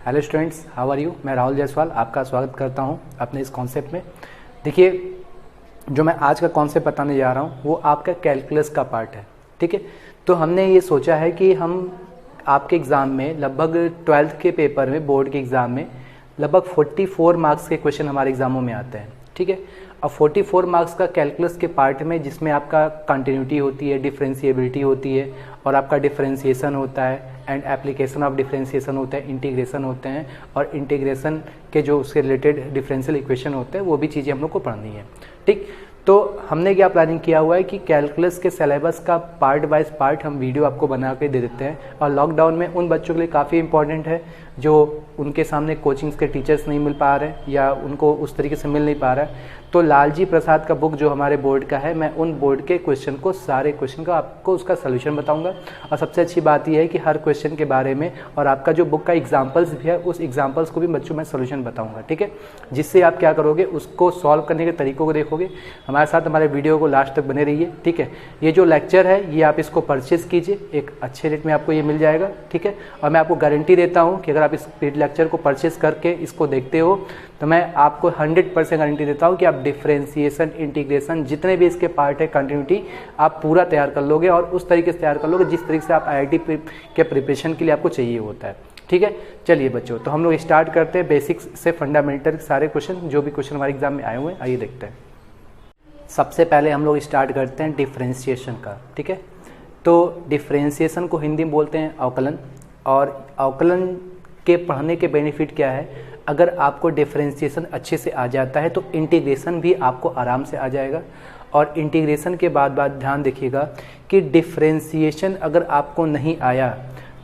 Hello students, how are you. मैं राहुल जायसवाल आपका स्वागत करता हूं अपने इस कॉन्सेप्ट में। देखिए, जो मैं आज का कॉन्सेप्ट बताने जा रहा हूं वो आपका कैलकुलस का पार्ट है। ठीक है, तो हमने ये सोचा है कि हम आपके एग्ज़ाम में लगभग 12th के पेपर में, बोर्ड के एग्ज़ाम में लगभग 44 मार्क्स के क्वेश्चन हमारे एग्ज़ामों में आते हैं। ठीक है, अब 44 मार्क्स का कैलकुलस के पार्ट में, जिसमें आपका कंटिन्यूटी होती है, डिफरेंशिएबिलिटी होती है और आपका डिफरेंशिएशन होता है एंड एप्लीकेशन ऑफ डिफरेंशिएशन होता है, इंटीग्रेशन होते हैं और इंटीग्रेशन के जो उसके रिलेटेड डिफरेंशियल इक्वेशन होते हैं वो भी चीज़ें हम लोग को पढ़नी है। ठीक, तो हमने क्या प्लानिंग किया हुआ है कि कैलकुलस के सिलेबस का पार्ट वाइज पार्ट हम वीडियो आपको बना के दे देते हैं। और लॉकडाउन में उन बच्चों के लिए काफ़ी इंपॉर्टेंट है जो उनके सामने कोचिंग्स के टीचर्स नहीं मिल पा रहे या उनको उस तरीके से मिल नहीं पा रहा है, तो लालजी प्रसाद का बुक जो हमारे बोर्ड का है, मैं उन बोर्ड के क्वेश्चन को, सारे क्वेश्चन का आपको उसका सोल्यूशन बताऊंगा। और सबसे अच्छी बात यह है कि हर क्वेश्चन के बारे में और आपका जो बुक का एग्जाम्पल्स भी है उस एग्जाम्पल्स को भी बच्चों में सोल्यूशन बताऊंगा। ठीक है, जिससे आप क्या करोगे, उसको सॉल्व करने के तरीकों को देखोगे। हमारे साथ हमारे वीडियो को लास्ट तक बने रहिए। ठीक है, ये जो लेक्चर है ये आप इसको परचेज कीजिए, एक अच्छे रेट में आपको ये मिल जाएगा। ठीक है, और मैं आपको गारंटी देता हूँ कि अगर आप इस लेक्चर को परचेज करके इसको देखते हो तो मैं आपको 100% गारंटी देता हूँ कि आप डिफरेंशिएशन, इंटीग्रेशन, जितने भी इसके पार्ट है, कंटिन्यूटी, आप पूरा तैयार कर लोगे और उस तरीके से तैयार कर लोगे जिस तरीके से आप IIT के प्रिपरेशन के लिए आपको चाहिए होता है। ठीक है, चलिए बच्चों, तो हम लोग स्टार्ट करते हैं बेसिक्स से फंडामेंटल सारे क्वेश्चन, जो भी क्वेश्चन हमारे एग्जाम में आए हुए हैं, आइए देखते हैं। सबसे पहले हम लोग स्टार्ट करते हैं डिफरेंशिएशन का। ठीक है, तो डिफरेंशिएशन को हिंदी में बोलते हैं अवकलन, और अवकलन के पढ़ने के बेनिफिट क्या है, अगर आपको डिफरेंशिएशन अच्छे से आ जाता है तो इंटीग्रेशन भी आपको आराम से आ जाएगा। और इंटीग्रेशन के बाद ध्यान देखिएगा कि डिफरेंशिएशन अगर आपको नहीं आया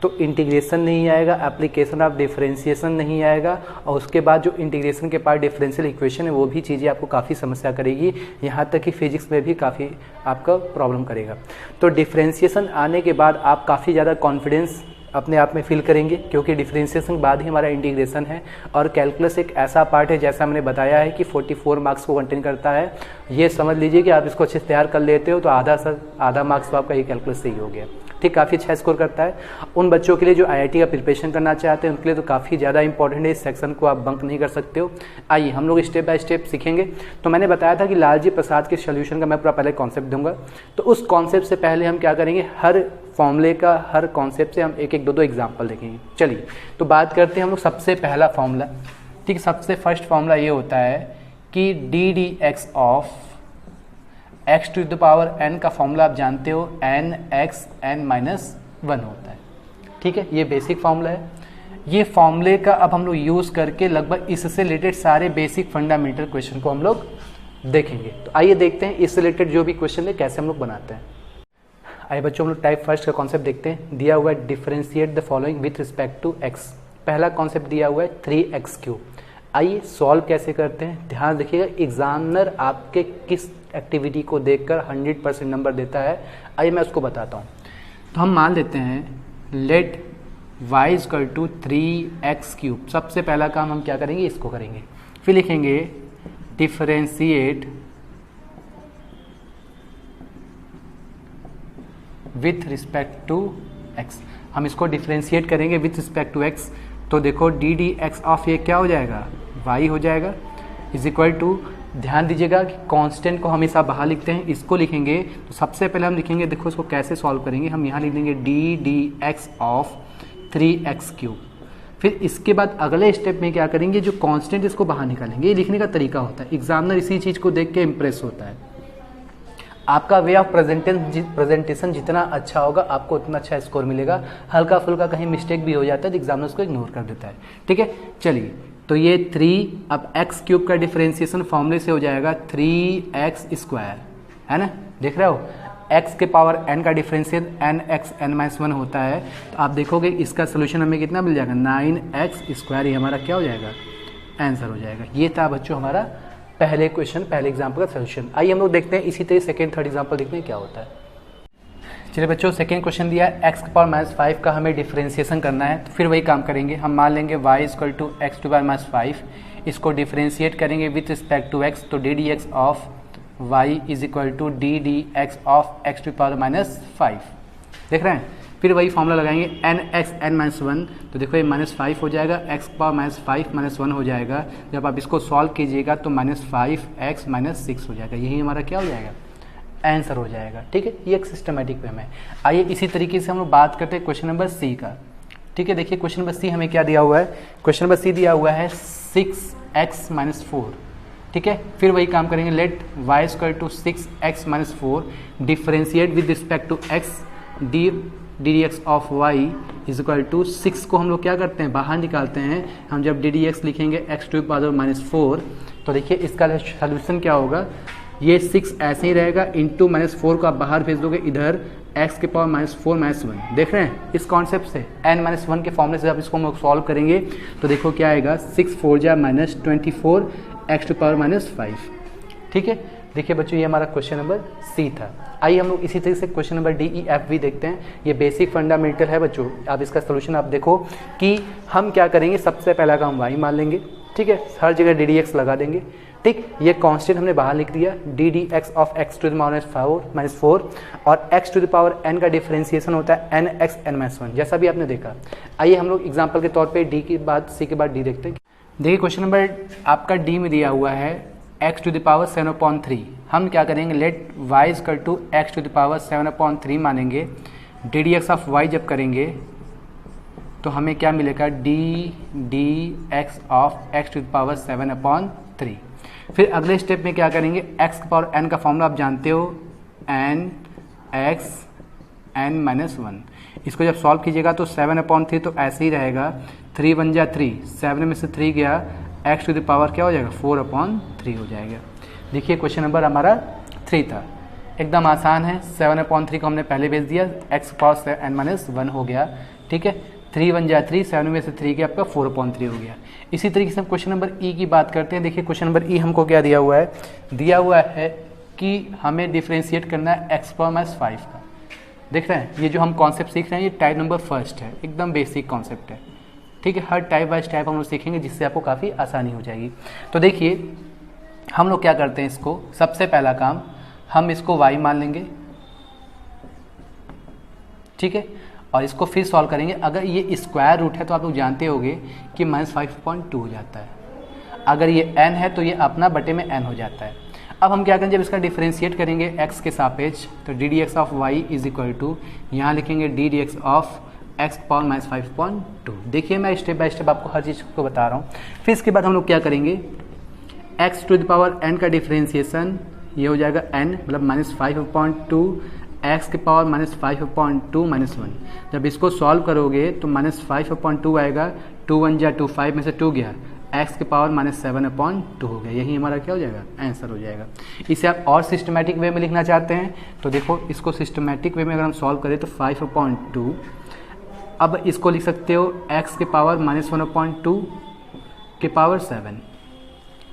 तो इंटीग्रेशन नहीं आएगा, एप्लीकेशन ऑफ डिफरेंशिएशन नहीं आएगा, और उसके बाद जो इंटीग्रेशन के पार्ट डिफरेंशियल इक्वेशन है वो भी चीज़ें आपको काफ़ी समस्या करेगी, यहाँ तक कि फिजिक्स में भी काफ़ी आपका प्रॉब्लम करेगा। तो डिफरेंशिएशन आने के बाद आप काफ़ी ज़्यादा कॉन्फिडेंस अपने आप में फील करेंगे, क्योंकि डिफरेंशिएशन के बाद ही हमारा इंटीग्रेशन है। और कैलकुलस एक ऐसा पार्ट है, जैसा मैंने बताया है, कि 44 मार्क्स को कंटेन करता है। ये समझ लीजिए कि आप इसको अच्छे से तैयार कर लेते हो तो आधा मार्क्स तो आपका ये कैलकुलस से ही हो गया। ठीक, काफ़ी अच्छा स्कोर करता है। उन बच्चों के लिए जो IIT का प्रिपरेशन करना चाहते हैं उनके लिए तो काफ़ी ज़्यादा इंपॉर्टेंट है, इस सेक्शन को आप बंक नहीं कर सकते हो। आइए हम लोग स्टेप बाय स्टेप सीखेंगे। तो मैंने बताया था कि लालजी प्रसाद के सोल्यूशन का मैं पूरा पहले कॉन्सेप्ट दूंगा, तो उस कॉन्सेप्ट से पहले हम क्या करेंगे, हर फॉर्मूले का, हर कॉन्सेप्ट से हम एक एक दो एग्जाम्पल देखेंगे। चलिए, तो बात करते हैं हम लोग सबसे पहला फॉर्मूला। ठीक, सबसे फर्स्ट फॉर्मूला ये होता है कि ddx of x to the power n का फॉर्मूला आप जानते हो, n(x(n-1) होता है। ठीक है, ये बेसिक फॉर्मूला है। ये फॉर्मूले का अब हम लोग यूज़ करके लगभग इससे रिलेटेड सारे बेसिक फंडामेंटल क्वेश्चन को हम लोग देखेंगे। तो आइए देखते हैं इससे रिलेटेड जो भी क्वेश्चन है कैसे हम लोग बनाते हैं। आइए बच्चों, हम लोग टाइप फर्स्ट का कॉन्सेप्ट देखते हैं। दिया हुआ है differentiate the following with respect to x। पहला कॉन्सेप्ट दिया हुआ है 3x3। आइए सॉल्व कैसे करते हैं, ध्यान रखिएगा। एग्जामिनर आपके किस एक्टिविटी को देखकर 100% नंबर देता है, आइए मैं उसको बताता हूँ। तो हम मान लेते हैं late y equal to 3x3। सबसे पहला काम हम क्या करेंगे, इसको करेंगे। फिर लिखेंगे differentiate with respect to x। हम इसको डिफरेंशिएट करेंगे विथ रिस्पेक्ट टू x, तो देखो ddx ऑफ ये क्या हो जाएगा, y हो जाएगा, इज इक्वल टू, ध्यान दीजिएगा कि कांस्टेंट को हमेशा बाहर लिखते हैं, इसको लिखेंगे। तो सबसे पहले हम लिखेंगे, देखो इसको कैसे सॉल्व करेंगे, हम यहाँ लिख देंगे ddx ऑफ 3x3। फिर इसके बाद अगले स्टेप में क्या करेंगे, जो कांस्टेंट इसको बाहर निकालेंगे। ये लिखने का तरीका होता है, एग्जामिनर इसी चीज़ को देख के इम्प्रेस होता है। आपका वे ऑफ प्रेजेंटेशन जितना अच्छा होगा आपको उतना अच्छा स्कोर मिलेगा। हल्का फुल्का कहीं मिस्टेक भी हो जाता है तो एग्जामिनर उसको इग्नोर कर देता है। ठीक है, चलिए, तो ये 3, अब x³ का डिफरेंशिएशन फॉर्मूले से हो जाएगा 3x², है ना, देख रहे हो। x के पावर n का डिफरेंशियल n(x(n-1) होता है, तो आप देखोगे इसका सोल्यूशन हमें कितना मिल जाएगा, 9x²। ये हमारा क्या हो जाएगा, आंसर हो जाएगा। ये था बच्चों हमारा पहले क्वेश्चन, पहले एग्जाम्पल का सोल्यूशन। आइए हम लोग देखते हैं इसी तरह सेकंड थर्ड एग्जाम्पल देखते हैं क्या होता है। चलिए बच्चों, सेकंड क्वेश्चन दिया है x⁻5 का हमें डिफरेंशिएशन करना है। तो फिर वही काम करेंगे, हम मान लेंगे y इक्वल टू x⁻5, इसको डिफरेंशिएट करेंगे विथ रिस्पेक्ट टू x, तो ddx of y is equal to ddx of x⁻5। देख रहे हैं, फिर वही फॉर्मूला लगाएंगे n x n minus one, तो देखो ये -5 हो जाएगा, एक्स पावर -5 -1 हो जाएगा। जब आप इसको सॉल्व कीजिएगा तो -5x -6 हो जाएगा। यही हमारा क्या हो जाएगा, आंसर हो जाएगा। ठीक है, ये एक सिस्टमेटिक वे में। आइए इसी तरीके से हम लोग बात करते हैं क्वेश्चन नंबर सी का। ठीक है, देखिए क्वेश्चन नंबर सी हमें क्या दिया हुआ है, क्वेश्चन नंबर सी दिया हुआ है 6x -4। ठीक है, फिर वही काम करेंगे, let y square to 6x -4 differentiate with respect to x d x of y is equal to 6 को हम लोग क्या करते हैं, बाहर निकालते हैं। हम जब डी डी एक्स लिखेंगे x टू द पावर -4, तो देखिए इसका सोल्यूशन क्या होगा, ये 6 ऐसे ही रहेगा, इंटू -4 को आप बाहर भेज दोगे इधर, x के पावर -4 -1। देख रहे हैं इस कॉन्सेप्ट से n-1 के फॉर्मूले से आप इसको हम लोग सॉल्व करेंगे तो देखो क्या आएगा, 6 4 जा -24 x टू पावर -5। ठीक है, देखिए बच्चों ये हमारा क्वेश्चन नंबर सी था। आइए हम लोग इसी तरीके से question number D E F भी देखते हैं। ये बेसिक फंडामेंटल है बच्चों, आप इसका सोल्यूशन आप देखो कि हम क्या करेंगे, सबसे पहला काम y मान लेंगे। ठीक है, हर जगह डी डी एक्स लगा देंगे। ठीक, ये कांस्टेंट हमने बाहर लिख दिया, d d x of x to the power -4 और x to the power n का डिफरेंशिएशन होता है n x n-1, जैसा भी आपने देखा। आइए हम लोग एग्जांपल के तौर पे d के बाद c के बाद d देखते हैं। देखिए क्वेश्चन नंबर आपका d में दिया हुआ है x टू द पावर 7/3। हम क्या करेंगे, let y equal to x to the power 7/3 मानेंगे। D d x of y जब करेंगे तो हमें क्या मिलेगा, d x of x to the power 7/3। फिर अगले स्टेप में क्या करेंगे, x की पावर n का फॉर्मूला आप जानते हो, n x n-1। इसको जब सॉल्व कीजिएगा तो 7/3 तो ऐसे ही रहेगा, 3 1 जा 3, 7 में से 3 गया, x टू द पावर क्या हो जाएगा, 4/3 हो जाएगा। देखिए क्वेश्चन नंबर हमारा 3 था, एकदम आसान है। 7/3 को हमने पहले भेज दिया, x पावर n-1 हो गया। ठीक है, 3 1 जा 3, 7 में से 3 गया, आपका 4/3 हो गया। इसी तरीके से हम क्वेश्चन नंबर ई की बात करते हैं। देखिए क्वेश्चन नंबर ई हमको क्या दिया हुआ है, दिया हुआ है कि हमें डिफरेंशिएट करना है x पावर -5 का। देख रहे हैं ये जो हम कॉन्सेप्ट सीख रहे हैं, ये टाइप नंबर फर्स्ट है, एकदम बेसिक कॉन्सेप्ट है। ठीक है, हर टाइप वाइज टाइप हम लोग सीखेंगे जिससे आपको काफ़ी आसानी हो जाएगी। तो देखिए हम लोग क्या करते हैं, इसको सबसे पहला काम हम इसको y मान लेंगे। ठीक है, और इसको फिर सॉल्व करेंगे। अगर ये स्क्वायर रूट है तो आप लोग जानते होंगे कि -5.2 हो जाता है। अगर ये n है तो ये अपना बटे में n हो जाता है। अब हम क्या करेंगे, जब इसका डिफरेंशिएट करेंगे x के सापेक्ष, तो d d x of y is equal to, यहाँ लिखेंगे d d x of x power -5.2। देखिए मैं स्टेप बाय स्टेप आपको हर चीज़ को बता रहा हूँ। फिर इसके बाद हम लोग क्या करेंगे, x to the power n का डिफरेंशिएशन ये हो जाएगा n मतलब -5.2 x के पावर -5.2 -1। जब इसको सॉल्व करोगे तो -5.2 आएगा, 2 1 जा 2, 5 में से 2 गया, x के पावर -7/2 हो गया। यही हमारा क्या हो जाएगा, आंसर हो जाएगा। इसे आप और सिस्टमेटिक वे में लिखना चाहते हैं तो देखो इसको सिस्टमेटिक वे में अगर हम सॉल्व करें तो 5/2, अब इसको लिख सकते हो x के पावर -1/2 के पावर 7।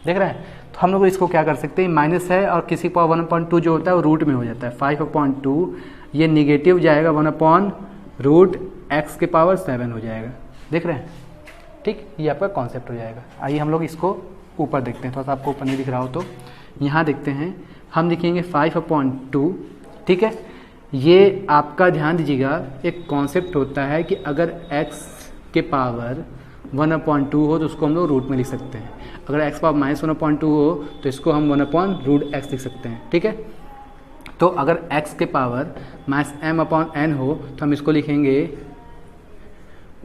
देख रहे हैं, तो हम लोग इसको क्या कर सकते हैं, माइनस है और किसी पावर 1/2 जो होता है वो रूट में हो जाता है। 5/2 ये निगेटिव जाएगा, 1/√x के पावर 7 हो जाएगा। देख रहे हैं, ठीक, ये आपका कॉन्सेप्ट हो जाएगा। आइए हम लोग इसको ऊपर देखते हैं, थोड़ा सा आपको ऊपर नहीं दिख रहा हो तो यहाँ देखते हैं। हम लिखेंगे 5/2। ठीक है, ये आपका ध्यान दीजिएगा, एक कॉन्सेप्ट होता है कि अगर x के पावर 1/2 हो तो उसको हम लोग रूट में लिख सकते हैं। अगर x पावर -1/2 हो तो इसको हम 1/√x लिख सकते हैं। ठीक है, तो अगर x के पावर -m/n हो तो हम इसको लिखेंगे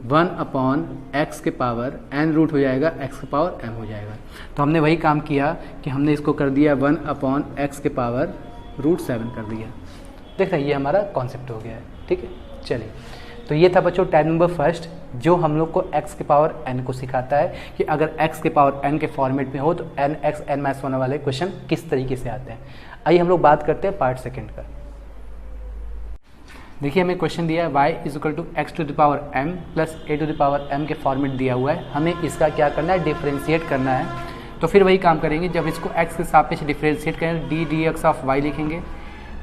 1/x के पावर n रूट हो जाएगा, x के पावर m हो जाएगा। तो हमने वही काम किया कि हमने इसको कर दिया 1/x के पावर √7 कर दिया। देख रहे हैं, ये हमारा कॉन्सेप्ट हो गया है। ठीक है, चलिए, तो ये था बच्चों टाइप नंबर फर्स्ट, जो हम लोग को x के पावर n को सिखाता है कि अगर x के पावर n के फॉर्मेट में हो तो n x n-1 वाले क्वेश्चन किस तरीके से आते हैं। आइए हम लोग बात करते हैं पार्ट सेकंड का। देखिए हमें क्वेश्चन दिया है y is equal to x to the power m plus a to the power m के फॉर्मेट दिया हुआ है। हमें इसका क्या करना है, डिफरेंशिएट करना है। तो फिर वही काम करेंगे, जब इसको x के सापेक्ष डिफरेंशिएट करेंगे d d x of y लिखेंगे,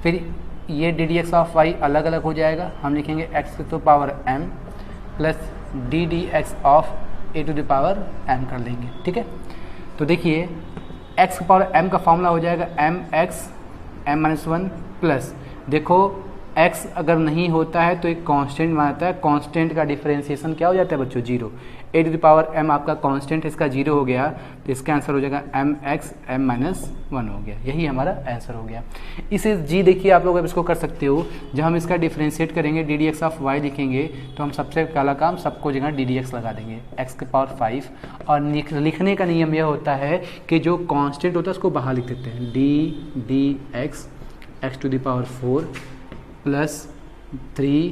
फिर ये d d x of y अलग अलग हो जाएगा। हम लिखेंगे x to the power m plus d d x of a to the power m कर लेंगे। ठीक है, तो देखिए x के पावर m का फॉर्मूला हो जाएगा m x m-1 प्लस, देखो x अगर नहीं होता है तो एक कांस्टेंट बनाता है, कांस्टेंट का डिफरेंशिएशन क्या हो जाता है बच्चों, 0। a to the power m आपका कांस्टेंट, इसका 0 हो गया तो इसका आंसर हो जाएगा mx m-1 हो गया, यही हमारा आंसर हो गया। इसे g देखिए आप लोग अब इसको कर सकते हो, जब हम इसका डिफरेंशिएट करेंगे d d x of y लिखेंगे तो हम सबसे पहला काम सबको जगह डी डी एक्स लगा देंगे x की पावर 5, और लिखने का नियम यह होता है कि जो कांस्टेंट होता है उसको बाहर लिख देते हैं, d d x x to the power 4 plus 3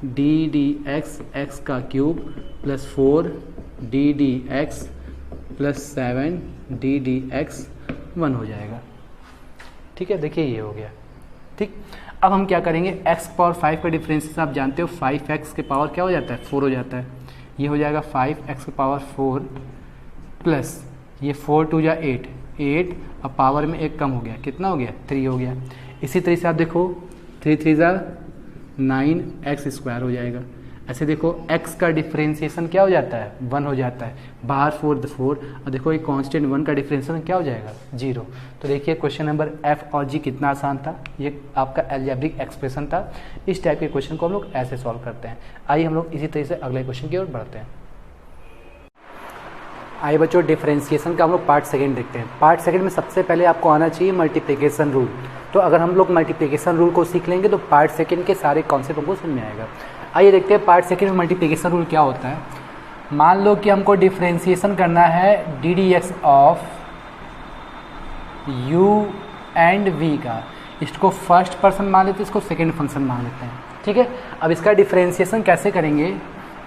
d d x x का cube plus 4 d d x plus 7 d d x 1 हो जाएगा। ठीक है, देखिए ये हो गया। ठीक, अब हम क्या करेंगे, x पावर 5 का डिफरेंशिएशन आप जानते हो 5x के पावर क्या हो जाता है, 4 हो जाता है। ये हो जाएगा 5x के पावर 4 प्लस ये 4 टू जा 8, 8 अब पावर में एक कम हो गया, कितना हो गया, 3 हो गया। इसी तरह से आप देखो 3 3 जा 9 x स्क्वायर हो जाएगा। ऐसे देखो x का डिफरेंशिएशन क्या हो जाता है, 1 हो जाता है, बाहर 4 और देखो ये कांस्टेंट 1 का डिफरेंशिएशन क्या हो जाएगा, 0। तो देखिए क्वेश्चन नंबर f और g कितना आसान था, ये आपका अलजेब्रिक एक्सप्रेशन था। इस टाइप के क्वेश्चन को हम लोग ऐसे सॉल्व करते हैं। आइए हम लोग इसी तरह से अगले क्वेश्चन की ओर बढ़ते हैं। आइए बच्चों डिफरेंशिएशन का हम लोग पार्ट सेकंड देखते हैं। पार्ट सेकंड में सबसे पहले आपको आना चाहिए मल्टीप्लिकेशन रूल। तो अगर हम लोग मल्टीप्लिकेशन रूल को सीख लेंगे तो पार्ट सेकंड के सारे कॉन्सेप्ट हमको समझ में आएगा। आइए देखते हैं पार्ट सेकंड में मल्टीप्लिकेशन रूल क्या होता है। मान लो कि हमको डिफरेंशिएशन करना है D d x of u and v का। इसको फर्स्ट पर्सन मान लेते हैं, इसको सेकेंड फंक्शन मान लेते हैं। ठीक है, अब इसका डिफरेंशिएशन कैसे करेंगे,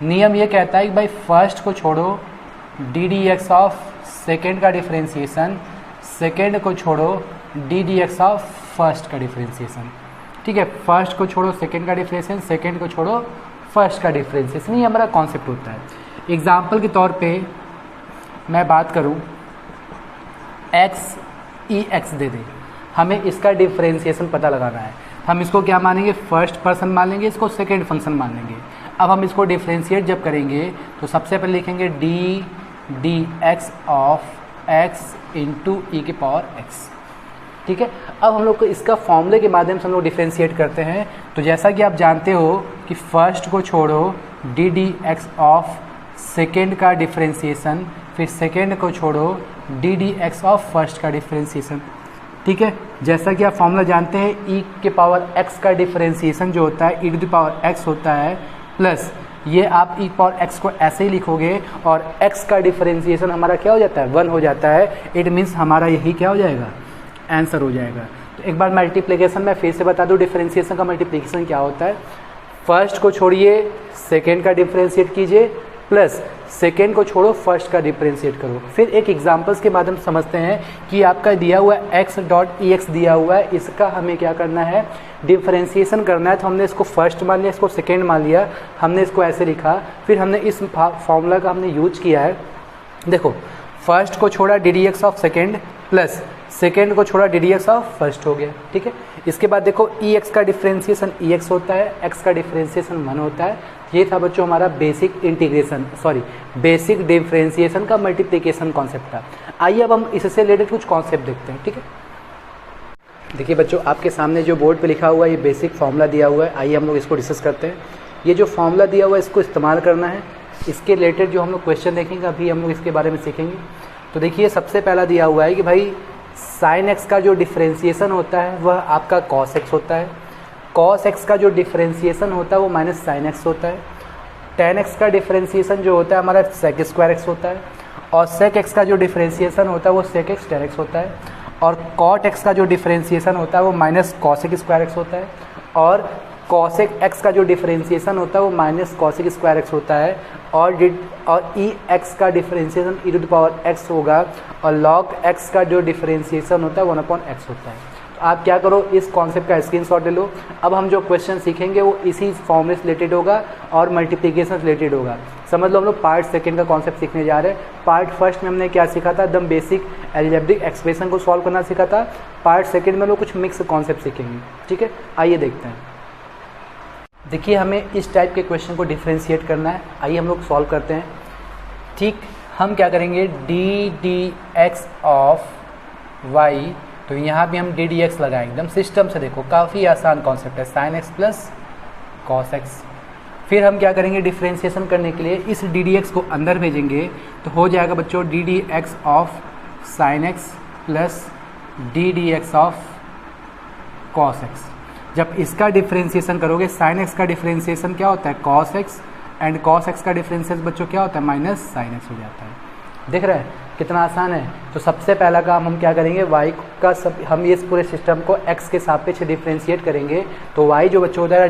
नियम ये कहता है कि भाई फर्स्ट को छोड़ो, d d x of second का डिफरेंशिएशन, सेकेंड को छोड़ो d d x of first का डिफरेंशिएशन। ठीक है, फर्स्ट को छोड़ो सेकेंड का डिफरेंशिएशन, सेकेंड को छोड़ो फर्स्ट का डिफरेंशिएशन, ये हमारा कॉन्सेप्ट होता है। एग्जाम्पल के तौर पे मैं बात करूं, एक्स ई एक्स दे दे, हमें इसका डिफरेंशिएशन पता लगाना है। हम इसको क्या मानेंगे, फर्स्ट पर्सन मान लेंगे, इसको सेकेंड फंक्शन मान लेंगे। अब हम इसको डिफरेंशिएट जब करेंगे तो सबसे पहले लिखेंगे d d x of x into e की पावर एक्स। ठीक है, अब हम लोग को इसका फॉर्मूले के माध्यम से हम लोग डिफरेंशिएट करते हैं। तो जैसा कि आप जानते हो कि फर्स्ट को छोड़ो d d x of second का डिफरेंशिएशन, फिर सेकेंड को छोड़ो d d x of first का डिफरेंशिएशन। ठीक है, जैसा कि आप फॉर्मूला जानते हैं, ई के पावर एक्स का डिफरेंशिएशन जो होता है ई टू द पावर एक्स होता है, प्लस ये आप ई पावर एक्स को ऐसे ही लिखोगे और एक्स का डिफरेंशिएशन हमारा क्या हो जाता है, 1 हो जाता है। इट मीन्स हमारा यही क्या हो जाएगा, आंसर हो जाएगा। तो एक बार मल्टीप्लिकेशन में फिर से बता दूं, डिफरेंशिएशन का मल्टीप्लिकेशन क्या होता है, फर्स्ट को छोड़िए सेकेंड का डिफरेंशिएट कीजिए, प्लस सेकेंड को छोड़ो फर्स्ट का डिफरेंशिएट करो। फिर एक एग्जांपल्स के माध्यम से समझते हैं कि आपका दिया हुआ x डॉट ई एक्स दिया हुआ है, इसका हमें क्या करना है, डिफरेंशिएशन करना है। तो हमने इसको फर्स्ट मान लिया, इसको सेकेंड मान लिया, हमने इसको ऐसे लिखा, फिर हमने इस फॉर्मूला का हमने यूज किया है। देखो फर्स्ट को छोड़ा D d x of second, plus second को छोड़ा D d x of first हो गया। ठीक है, इसके बाद देखो ई एक्स का डिफरेंशिएशन ई एक्स होता है, एक्स का डिफरेंशिएशन 1 होता है। ये था बच्चों हमारा बेसिक इंटीग्रेशन, बेसिक डिफरेंशिएशन का मल्टीप्लिकेशन कॉन्सेप्ट था। आइए अब हम इससे रिलेटेड कुछ कॉन्सेप्ट देखते हैं। ठीक है, देखिए बच्चों आपके सामने जो बोर्ड पे लिखा हुआ है ये बेसिक फार्मूला दिया हुआ है। आइए हम लोग इसको डिस्कस करते हैं। ये जो फार्मूला दिया हुआ है इसको इस्तेमाल करना है। इसके रिलेटेड जो हम लोग क्वेश्चन देखेंगे अभी हम लोग इसके बारे में सीखेंगे। तो देखिए सबसे पहला दिया हुआ है कि भाई साइन एक्स का जो डिफरेंशिएशन होता है वह आपका कॉस एक्स होता है, कॉस एक्स का जो डिफरेंशिएशन होता है वो माइनस साइन एक्स होता है, टेन एक्स का डिफरेंशिएशन जो होता है हमारा सेक स्क्वायर एक्स होता है, और सेक एक्स का जो डिफरेंशिएशन होता है वो सेक एक्स टेन एक्स होता है, और कॉट एक्स का जो डिफरेंशिएशन होता है वो माइनस कॉसेक स्क्वायर एक्स होता है, और कॉसेक एक्स का जो डिफरेंशिएशन होता है वो माइनस कॉसेक स्क्वायर एक्स होता है, और ई एक्स का differentiation e to the power x होगा, और लॉग एक्स का जो डिफरेंशिएशन होता है 1/x होता है। तो आप क्या करो, इस कॉन्सेप्ट का स्क्रीनशॉट ले लो। अब हम जो क्वेश्चन सीखेंगे वो इसी फॉर्मूले से रिलेटेड होगा और मल्टीप्लिकेशन से रिलेटेड होगा। समझ लो हम लोग पार्ट सेकंड का कॉन्सेप्ट सीखने जा रहे हैं। पार्ट फर्स्ट में हमने क्या सीखा था, एकदम बेसिक अलजेब्रिक एक्सप्रेशन को सॉल्व करना सीखा था। पार्ट सेकंड में हम लोग कुछ मिक्स कॉन्सेप्ट सीखेंगे। ठीक है, आइए देखते हैं। देखिए हमें इस टाइप के क्वेश्चन को डिफरेंशिएट करना है। आइए हम लोग सॉल्व करते हैं। ठीक, हम क्या करेंगे, d d x of y, तो यहाँ भी हम डी डी एक्स लगाएंगे। एकदम सिस्टम से देखो, काफ़ी आसान कॉन्सेप्ट है, sine x plus cos x. फिर हम क्या करेंगे, डिफ्रेंशिएशन करने के लिए इस डी डी एक्स को अंदर भेजेंगे तो हो जाएगा बच्चों D d x of sine x plus d d x of cos x. जब इसका डिफ्रेंशिएशन करोगे, साइन एक्स का डिफ्रेंशिएशन क्या होता है, cos x, and cos x का डिफ्रेंशिएशन बच्चों क्या होता है, माइनस साइन एक्स हो जाता है। दिख रहा है कितना आसान है। तो सबसे पहला काम हम क्या करेंगे, y का हम ये इस पूरे सिस्टम को x के सापेक्ष डिफ्रेंशिएट करेंगे तो y जो बच्चों हो जाएगा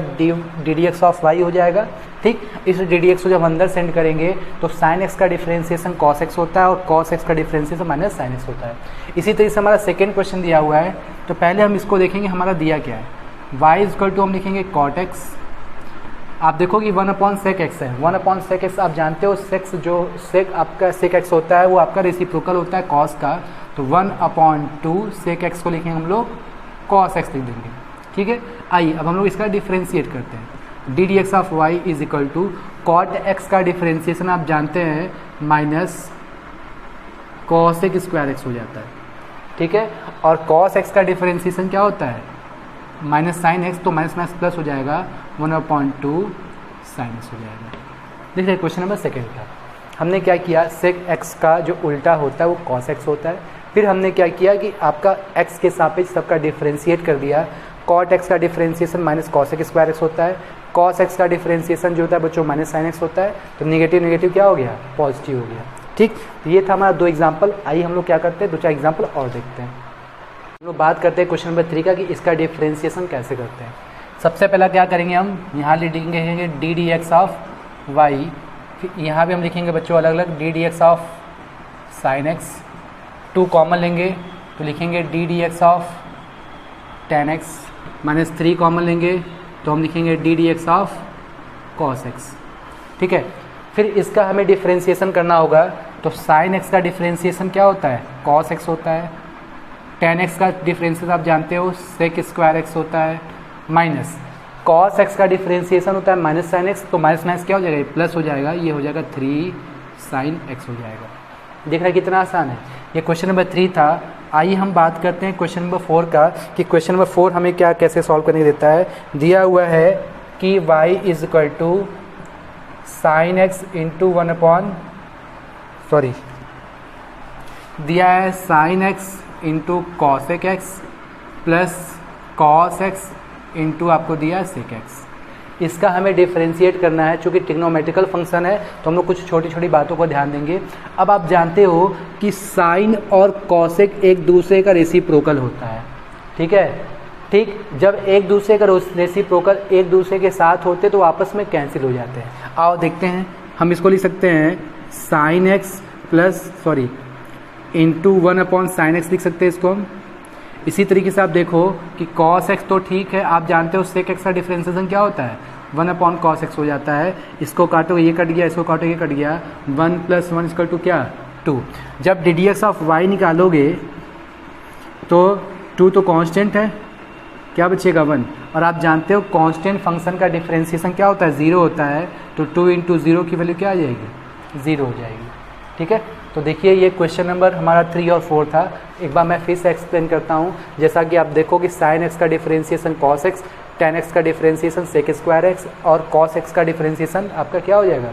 D d x of y हो जाएगा। ठीक, इस डी डी एक्स को जब अंदर सेंड करेंगे तो साइन एक्स का डिफ्रेंशिएशन cos x होता है और cos x का डिफ्रेंशिएशन माइनस साइन एक्स होता है। इसी तरीके से हमारा सेकेंड क्वेश्चन दिया हुआ है, तो पहले हम इसको देखेंगे हमारा दिया क्या है, y इक्वल टू हम लिखेंगे cot x। आप देखो कि 1/sec x है, 1/sec x आप जानते हो, सेक्स जो सेक आपका sec x होता है वो आपका रेसिप्रोकल होता है cos का, तो 1/2 sec x को लिखेंगे हम लोग cos x लिख देंगे। ठीक है, आइए अब हम लोग इसका डिफ्रेंशिएट करते हैं। D d x of y is equal to cot x का डिफ्रेंशिएशन आप जानते हैं minus cos x square x हो जाता है। ठीक है, और cos x का डिफ्रेंशिएशन क्या होता है, माइनस साइन एक्स, तो माइनस माइनस प्लस हो जाएगा 1/2 साइन एक्स हो जाएगा। देख रहे क्वेश्चन नंबर सेकेंड का हमने क्या किया, सेक एक्स का जो उल्टा होता है वो कॉस एक्स होता है। फिर हमने क्या किया कि आपका एक्स के सापेक्ष सबका डिफ्रेंशिएट कर दिया। कॉट एक्स का differentiation minus cos x square x होता है, कॉस एक्स का डिफ्रेंशिएशन जो होता है बच्चों माइनस साइन एक्स होता है, तो नेगेटिव नेगेटिव क्या हो गया, पॉजिटिव हो गया। ठीक, ये था हमारा 2 एग्जाम्पल। आइए हम लोग क्या करते हैं, 2-4 एग्जाम्पल और देखते हैं। हम लोग बात करते हैं क्वेश्चन नंबर 3 का कि इसका डिफ्रेंशिएशन कैसे करते हैं। सबसे पहला क्या करेंगे, हम यहाँ लिखेंगे d d x of y, फिर यहाँ भी हम लिखेंगे बच्चों अलग अलग d d x of sine x, 2 common लेंगे तो लिखेंगे d d x of tan x, minus 3 common लेंगे तो हम लिखेंगे d d x of cos x. ठीक है, फिर इसका हमें डिफ्रेंशिएशन करना होगा, तो साइन एक्स का डिफ्रेंशिएशन क्या होता है, कॉस एक्स होता है, टेन एक्स का डिफ्रेंशिएशन आप जानते हो सेक स्क्वायर एक्स होता है, माइनस कॉस एक्स का डिफ्रेंशिएशन होता है माइनस साइन एक्स, तो माइनस माइनस क्या हो जाएगा, प्लस हो जाएगा, ये हो जाएगा 3 साइन एक्स हो जाएगा। देख रहे हैं कितना आसान है। ये क्वेश्चन नंबर 3 था। आइए हम बात करते हैं क्वेश्चन नंबर 4 का कि क्वेश्चन नंबर 4 हमें क्या कैसे सॉल्व करने देता है। दिया हुआ है कि y is equal to sine x into दिया है sine x into cosec x plus cos x into आपको दिया है सेक एक्स। इसका हमें डिफ्रेंशिएट करना है, चूँकि ट्रिग्नोमेट्रिकल फंक्शन है तो हम लोग कुछ छोटी छोटी बातों को ध्यान देंगे। अब आप जानते हो कि साइन और कॉसेक एक दूसरे का रेसिप्रोकल होता है। ठीक है, ठीक, जब एक दूसरे का रेसिप्रोकल एक दूसरे के साथ होते तो आपस में कैंसिल हो जाते हैं। आओ देखते हैं, हम इसको लिख सकते हैं sine x plus into 1/sin x लिख सकते हैं इसको हम। इसी तरीके से आप देखो कि cos x तो ठीक है, आप जानते हो sec x का डिफ्रेंशिएशन क्या होता है, 1/cos x हो जाता है। इसको काटो ये कट गया, इसको काटो ये कट गया, 1 + 1 इक्वल टू क्या, 2। जब D d x of y निकालोगे तो 2 तो कांस्टेंट है, क्या बचेगा 1, और आप जानते हो कांस्टेंट फंक्शन का डिफ्रेंशिएशन क्या होता है, 0 होता है, तो 2 × 0 की वैल्यू क्या आ जाएगी, 0 हो जाएगी। ठीक है, तो देखिए ये क्वेश्चन नंबर हमारा 3 और 4 था। एक बार मैं फिर से एक्सप्लेन करता हूँ। जैसा कि आप देखो कि साइन एक्स का differentiation cos x, ten x का डिफ्रेंशिएशन सेक स्क्वायर एक्स, और कॉस एक्स का डिफ्रेंशिएशन आपका क्या हो जाएगा,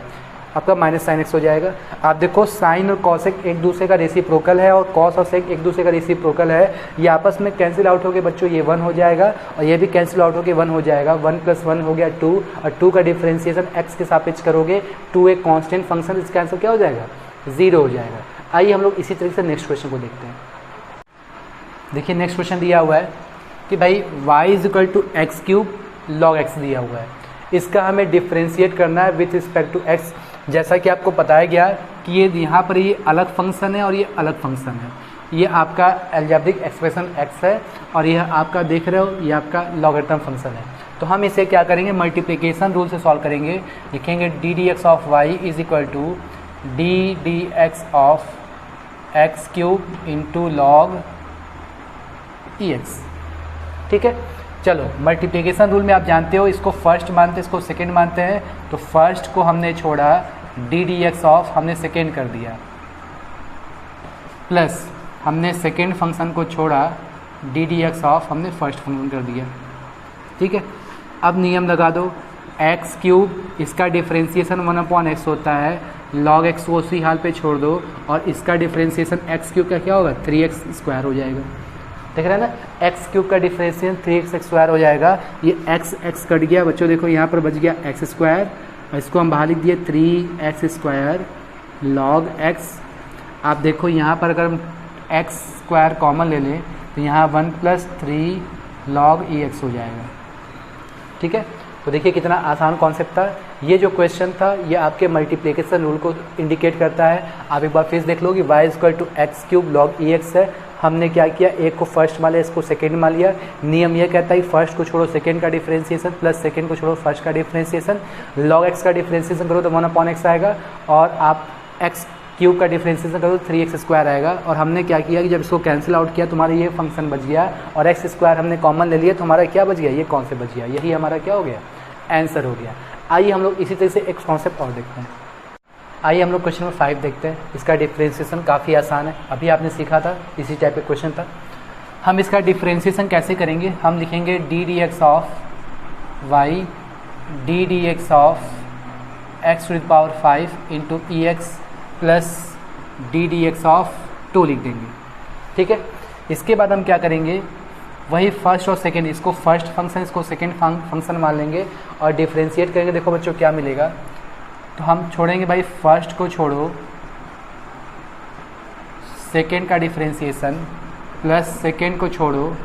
आपका माइनस साइन एक्स हो जाएगा। आप देखो साइन और कॉसेक एक दूसरे का रेसिप्रोकल है और कॉस और सेक एक दूसरे का रेसिप्रोकल है, ये आपस में कैंसिल आउट होकर बच्चों ये 1 हो जाएगा और ये भी कैंसिल आउट होकर 1 हो जाएगा। 1 + 1 हो गया 2, और 2 का डिफ्रेंशिएशन एक्स के सापेक्ष करोगे, 2 एक कांस्टेंट फंक्शन, इसका आंसर क्या हो जाएगा, 0 हो जाएगा। आइए हम लोग इसी तरीके से नेक्स्ट क्वेश्चन को देखते हैं। देखिए नेक्स्ट क्वेश्चन दिया हुआ है कि भाई y = x³ log x दिया हुआ है। इसका हमें डिफ्रेंशिएट करना है विथ रिस्पेक्ट टू x। जैसा कि आपको बताया गया कि ये यहाँ पर ये अलग फंक्शन है और ये अलग फंक्शन है। ये आपका अलजेब्रिक एक्सप्रेशन x है और यह आपका देख रहे हो ये आपका लॉगरिथम फंक्शन है। तो हम इसे क्या करेंगे, मल्टीप्लिकेशन रूल से सॉल्व करेंगे। लिखेंगे d d x of y is equal to d d x of x³ into log ex। ठीक है, चलो मल्टीप्लिकेशन रूल में आप जानते हो इसको फर्स्ट मानते हैं, इसको सेकंड मानते हैं। तो फर्स्ट को हमने छोड़ा, डी डी एक्स ऑफ हमने सेकंड कर दिया, प्लस हमने सेकंड फंक्शन को छोड़ा डी डी एक्स ऑफ हमने फर्स्ट फंक्शन कर दिया, ठीक है। अब नियम लगा दो, एक्स क्यूब इसका डिफ्रेंसिएशन 1/x होता है, log x को उसी हाल पे छोड़ दो और इसका डिफ्रेंसिएशन एक्स क्यूब का क्या होगा 3x² हो जाएगा। देख रहे हैं ना, एक्स क्यूब का डिफ्रेंसिएशन 3x² हो जाएगा। ये x कट गया बच्चों, देखो यहाँ पर बच गया x², और इसको हम बाहर लिख दिए 3x² log x। आप देखो यहाँ पर अगर हम x² कॉमन ले लें तो यहाँ 1 + 3 log ex हो जाएगा, ठीक है। तो देखिए कितना आसान कॉन्सेप्ट था। ये जो क्वेश्चन था ये आपके मल्टीप्लिकेशन रूल को इंडिकेट करता है। आप एक बार फिर देख लो कि y = log ex है। हमने क्या किया, एक को फर्स्ट मान लिया, इसको सेकेंड मान लिया। नियम ये कहता है फर्स्ट को छोड़ो सेकेंड का डिफ्रेंसिएशन प्लस सेकेंड को छोड़ो फर्स्ट का डिफ्रेंसिएशन। log x का डिफ्रेंसिएशन करो तो 1/x आएगा, और आप x क्यूब का डिफ्रेंसिएशन करो तो 3x² आएगा। और हमने क्या किया कि जब इसको कैंसिल आउट किया तुम्हारा ये फंक्शन बच गया, और x² हमने कॉमन ले लिया तो हमारा क्या बच गया, ये कौन से बच गया, यही हमारा क्या हो गया, आंसर हो गया। आइए हम लोग इसी तरह से एक कॉन्सेप्ट और देखते हैं। आइए हम लोग क्वेश्चन नंबर 5 देखते हैं। इसका डिफ्रेंसिएशन काफ़ी आसान है, अभी आपने सीखा था, इसी टाइप का क्वेश्चन था। हम इसका डिफ्रेंसिएशन कैसे करेंगे, हम लिखेंगे d d x of y d d x of x⁵ into e x plus d d x of 2 लिख देंगे, ठीक है। इसके बाद हम क्या करेंगे, वही फर्स्ट और सेकेंड, इसको फर्स्ट फंक्शन इसको सेकेंड फंक्शन मान लेंगे और डिफ्रेंशिएट करेंगे। देखो बच्चों क्या मिलेगा, तो हम छोड़ेंगे भाई फर्स्ट को छोड़ो सेकेंड का डिफ्रेंशिएशन प्लस सेकेंड को छोड़ो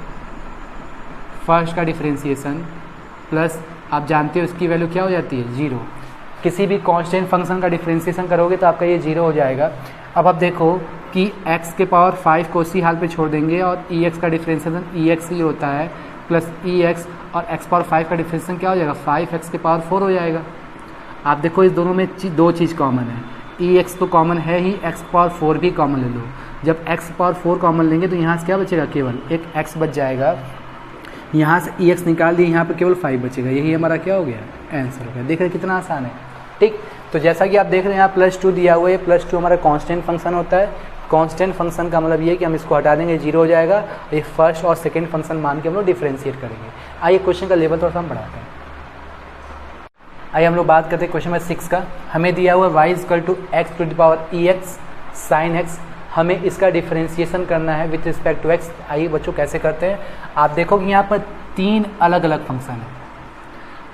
फर्स्ट का डिफ्रेंशिएशन प्लस, आप जानते हो इसकी वैल्यू क्या हो जाती है 0। किसी भी कांस्टेंट फंक्शन का डिफ्रेंशिएशन करोगे तो आपका ये 0 हो जाएगा। अब आप देखो कि x⁵ को उसी हाल पे छोड़ देंगे और ex का डिफ्रेंशिएशन ex ही होता है प्लस ex, और x⁵ का डिफ्रेंशिएशन क्या हो जाएगा 5x⁴ हो जाएगा। आप देखो इस दोनों में दो चीज़ कॉमन है, ex तो कॉमन है ही, x⁴ भी कॉमन ले लो। जब x⁴ कॉमन लेंगे तो यहाँ से क्या बचेगा, केवल एक x बच जाएगा। यहाँ से ex निकाल दिए, यहाँ पर केवल 5 बचेगा। यही हमारा क्या हो गया, आंसर हो गया। देख रहे कितना आसान है, ठीक। तो जैसा कि आप देख रहे हैं यहाँ +2 दिया हुआ है, +2 हमारा कांस्टेंट फंक्शन होता है। कांस्टेंट फंक्शन का मतलब ये है कि हम इसको हटा देंगे 0 हो जाएगा। ये फर्स्ट और सेकंड फंक्शन मान के हम लोग डिफ्रेंशिएट करेंगे। आइए क्वेश्चन का लेवल थोड़ा सा हम बढ़ाते हैं। आइए हम लोग बात करते हैं क्वेश्चन नंबर 6 का। हमें दिया हुआ y = x sin x, हमें इसका डिफ्रेंशिएशन करना है विथ रिस्पेक्ट टू x। आइए बच्चों कैसे करते हैं, आप देखो कि यहाँ पर 3 अलग अलग फंक्शन है।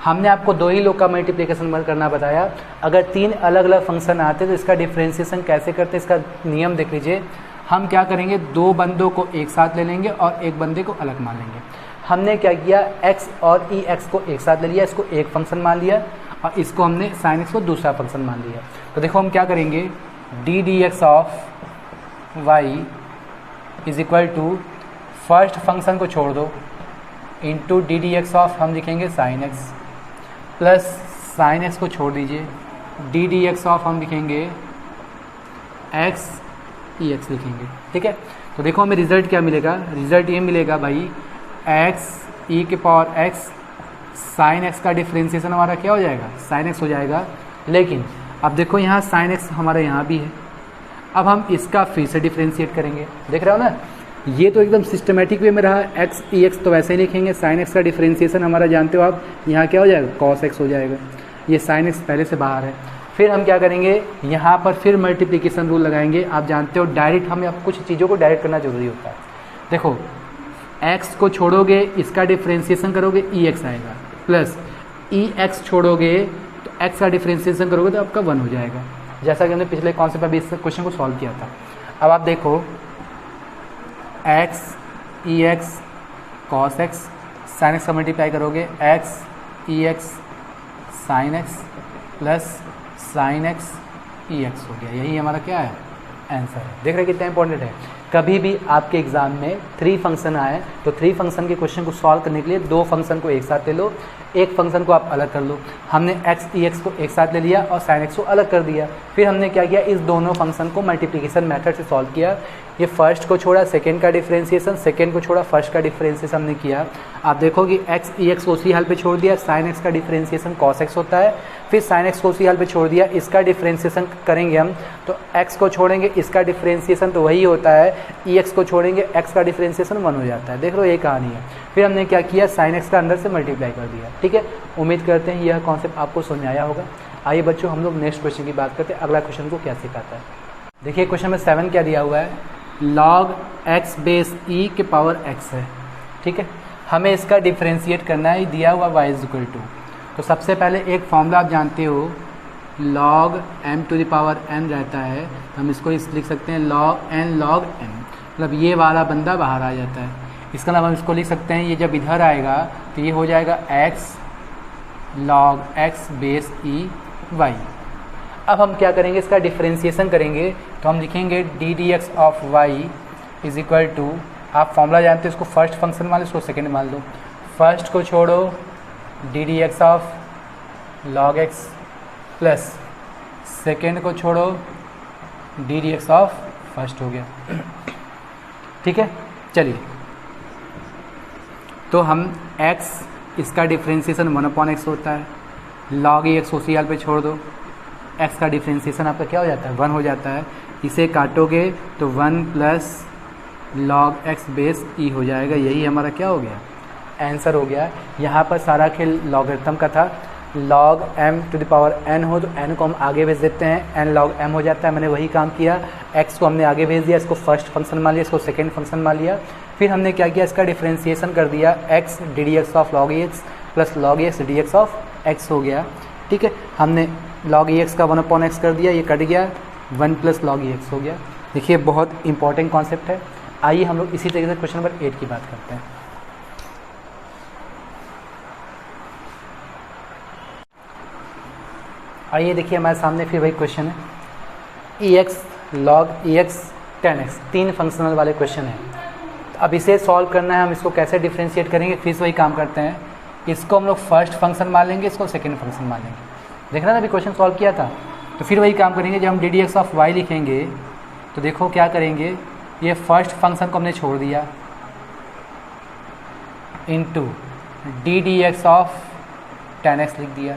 हमने आपको 2 ही लोग का मल्टीप्लिकेशन करना बताया। अगर 3 अलग अलग फंक्शन आते तो इसका डिफ्रेंशिएशन कैसे करते हैं, इसका नियम देख लीजिए। हम क्या करेंगे, 2 बंदों को एक साथ ले लेंगे और एक बंदे को अलग मान लेंगे। हमने क्या किया, x और ex को एक साथ ले लिया, इसको एक फंक्शन मान लिया, और इसको हमने sin x को दूसरा फंक्शन मान लिया। तो देखो हम क्या करेंगे, d d x of y = first function को छोड़ दो into D d x of, हम लिखेंगे sin x plus sin x को छोड़ दीजिए, डी डी एक्स ऑफ हम लिखेंगे x ex लिखेंगे, ठीक है। तो देखो हमें रिजल्ट क्या मिलेगा, रिजल्ट ये मिलेगा भाई x sin x का डिफ्रेंशिएशन हमारा क्या हो जाएगा, sin x हो जाएगा। लेकिन अब देखो यहाँ sin x हमारा यहाँ भी है। अब हम इसका फिर से डिफ्रेंशिएट करेंगे, देख रहे हो ना, ये तो एकदम सिस्टमेटिक वे में रहा। x ex तो वैसे ही लिखेंगे, sin x का डिफ्रेंशिएशन हमारा जानते हो आप, यहाँ क्या हो जाएगा cos x हो जाएगा। ये sin x पहले से बाहर है। फिर हम क्या करेंगे, यहाँ पर फिर मल्टीप्लिकेशन रूल लगाएंगे। आप जानते हो डायरेक्ट, हमें अब कुछ चीज़ों को डायरेक्ट करना जरूरी होता है। देखो x को छोड़ोगे, इसका डिफ्रेंशिएशन करोगे ex आएगा, प्लस ex छोड़ोगे तो x का डिफ्रेंशिएशन करोगे तो आपका 1 हो जाएगा, जैसा कि हमने पिछले कॉन्सेप्ट में भी इस क्वेश्चन को सॉल्व किया था। अब आप देखो x ex cos x sin x का मल्टीप्लाई करोगे, x ex sin x plus sin x ex हो गया। यही हमारा क्या है, आंसर है। देख रहे कितना इंपॉर्टेंट है। कभी भी आपके एग्जाम में 3 फंक्शन आए तो 3 फंक्शन के क्वेश्चन को सॉल्व करने के लिए 2 फंक्शन को एक साथ ले लो, एक फंक्शन को आप अलग कर लो। हमने x ex को एक साथ ले लिया और sin x को अलग कर दिया। फिर हमने क्या किया, इस दोनों फंक्शन को मल्टीप्लिकेशन मेथड से सॉल्व किया। ये फर्स्ट को छोड़ा सेकेंड का डिफ्रेंशिएशन, सेकेंड को छोड़ा फर्स्ट का डिफ्रेंशिएशन हमने किया। आप देखो कि x ex को उसी हाल पे छोड़ दिया, sin x का डिफ्रेंशिएशन cos x होता है। फिर sin x को उसी हाल पे छोड़ दिया, इसका डिफ्रेंशिएशन करेंगे हम तो x को छोड़ेंगे, इसका डिफ्रेंशिएशन तो वही होता है ई एक्स को छोड़ेंगे एक्स का डिफ्रेंसिएशन 1 हो जाता है। देख लो ये कहानी है। फिर हमने क्या किया, साइन एक्स का अंदर से मल्टीप्लाई कर दिया। ठीक है, उम्मीद करते हैं यह कॉन्सेप्ट आपको समझ आया होगा। आइए बच्चों हम लोग नेक्स्ट क्वेश्चन की बात करते हैं, अगला क्वेश्चन को क्या सिखाता है। देखिए क्वेश्चन में 7 क्या दिया हुआ है, log x बेस e के पावर x है। ठीक है, हमें इसका डिफ्रेंशिएट करना है, दिया हुआ y इज इक्वल टू। तो सबसे पहले एक फॉर्मूला आप जानते हो, log m to the power n रहता है, तो हम इसको लिख सकते हैं log n log m, मतलब ये वाला बंदा बाहर आ जाता है। इसका नाम हम इसको लिख सकते हैं, ये जब इधर आएगा तो ये हो जाएगा x log x base e y। अब हम क्या करेंगे, इसका डिफ्रेंशिएशन करेंगे, तो हम लिखेंगे d d x of y is equal to, आप फॉर्मूला जानते हो, इसको फर्स्ट फंक्शन मान लो, इसको सेकेंड मान लो। फर्स्ट को छोड़ो d d x of log x plus second को छोड़ो d d x of first हो गया। ठीक है, चलिए तो हम x इसका डिफ्रेंशिएशन 1/x होता है, log e x उसी हाल पे छोड़ दो, x का डिफ्रेंशिएशन आपका क्या हो जाता है, 1 हो जाता है। इसे काटोगे तो 1 plus log x base e हो जाएगा। यही हमारा क्या हो गया, आंसर हो गया। यहाँ पर सारा खेल लॉगरिथम का था। log m to the power n हो तो n को हम आगे भेज देते हैं, n log m हो जाता है। मैंने वही काम किया, x को हमने आगे भेज दिया, इसको फर्स्ट फंक्शन मान लिया, इसको सेकेंड फंक्शन मान लिया। फिर हमने क्या किया, इसका डिफ्रेंशिएशन कर दिया, x D d x of log x plus log x d x of x हो गया। ठीक है, हमने log x का 1/x कर दिया, ये कट गया, 1 प्लस log x हो गया। देखिए बहुत इंपॉर्टेंट कॉन्सेप्ट है। आइए हम लोग इसी तरीके से क्वेश्चन नंबर 8 की बात करते हैं। आइए देखिए हमारे सामने फिर वही क्वेश्चन है, ई एक्स लॉग ई एक्स 10x, 3 फंक्शनल वाले क्वेश्चन है। अब इसे सॉल्व करना है, हम इसको कैसे डिफ्रेंशिएट करेंगे, फिर से वही काम करते हैं। इसको हम लोग फर्स्ट फंक्शन मान लेंगे, इसको सेकेंड फंक्शन मान लेंगे। देखना ना अभी क्वेश्चन सॉल्व किया था, तो फिर वही काम करेंगे। जब हम d d x of y लिखेंगे तो देखो क्या करेंगे, ये फर्स्ट फंक्शन को हमने छोड़ दिया into D d x of 10x लिख दिया,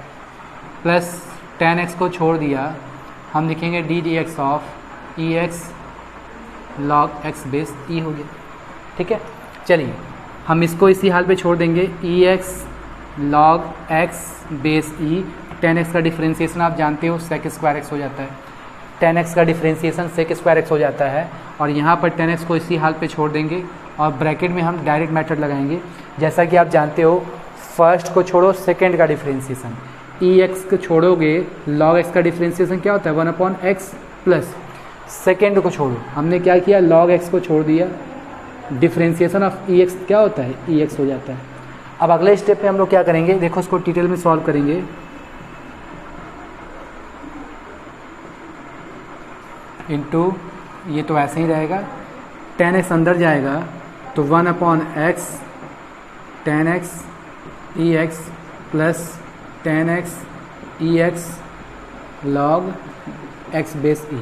प्लस 10x को छोड़ दिया, हम लिखेंगे d d x of e x log x base e हो गया। ठीक है, चलिए हम इसको इसी हाल पे छोड़ देंगे, ई एक्स लॉग एक्स बेस ई। 10x का डिफ्रेंशिएशन आप जानते हो सेक स्क्वायर एक्स हो जाता है, 10x का डिफ्रेंशिएशन सेक स्क्वायर एक्स हो जाता है। और यहाँ पर 10x को इसी हाल पे छोड़ देंगे और ब्रैकेट में हम डायरेक्ट मेथड लगाएंगे। जैसा कि आप जानते हो, फर्स्ट को छोड़ो सेकेंड का डिफ्रेंशिएशन, ई एक्स को छोड़ोगे लॉग एक्स का डिफ्रेंशिएशन क्या होता है, 1/x प्लस सेकेंड को छोड़ो, हमने क्या किया, लॉग एक्स को छोड़ दिया, डिफ्रेंशिएशन ऑफ ई एक्स क्या होता है, ई एक्स हो जाता है। अब अगले स्टेप पे हम लोग क्या करेंगे, देखो उसको डिटेल में सॉल्व करेंगे। इनटू ये तो ऐसे ही रहेगा, 10x अंदर जाएगा तो 1/x 10x ई एक्स प्लस 10x ई एक्स लॉग एक्स बेस ई।